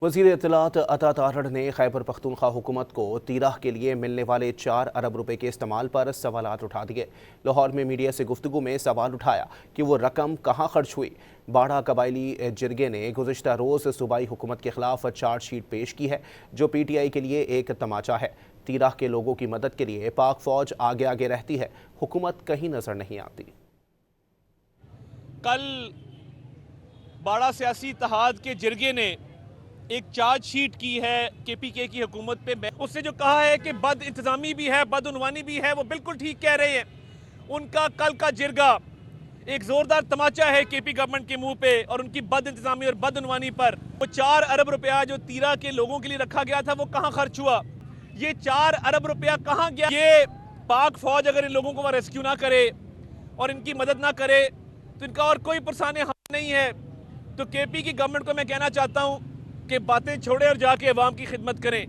وزیر اطلاعات عطا تارڑ نے خیبر پختونخوا حکومت کو تیراہ کے لیے ملنے والے 4 ارب روپے کے استعمال پر سوالات اٹھا دیے۔ لاہور میں میڈیا سے گفتگو میں سوال اٹھایا کہ وہ رقم کہاں خرچ ہوئی۔ باڑہ قبائلی جرگے نے گزشتہ روز صوبائی حکومت کے خلاف چارج شیٹ پیش کی ہے جو پی ٹی آئی کے لیے ایک تماچا ہے۔ تیراہ کے لوگوں کی مدد کے لیے پاک فوج آگے آگے رہتی ہے، حکومت کہیں نظر نہیں آتی۔ کل باڑہ سیاسی اتحاد کے جرگے نے ایک چارج شیٹ کی ہے کے پی کے کی حکومت پہ۔ اس نے جو کہا ہے کہ بد انتظامی بھی ہے، بدعنوانی بھی ہے، وہ بالکل ٹھیک کہہ رہے ہیں۔ ان کا کل کا جرگہ ایک زوردار تماچا ہے کے پی گورنمنٹ کے منہ پہ اور ان کی بد انتظامی اور بدعنوانی پر۔ وہ 4 ارب روپیہ جو تیراہ کے لوگوں کے لیے رکھا گیا تھا وہ کہاں خرچ ہوا؟ یہ 4 ارب روپیہ کہاں گیا؟ یہ پاک فوج اگر ان لوگوں کو وہ ریسکیو نہ کرے اور ان کی مدد نہ کرے تو ان کا اور کوئی پرسان حل نہیں ہے۔ تو کے پی کی گورنمنٹ کو میں کہنا چاہتا ہوں کہ باتیں چھوڑے اور جا کے عوام کی خدمت کریں۔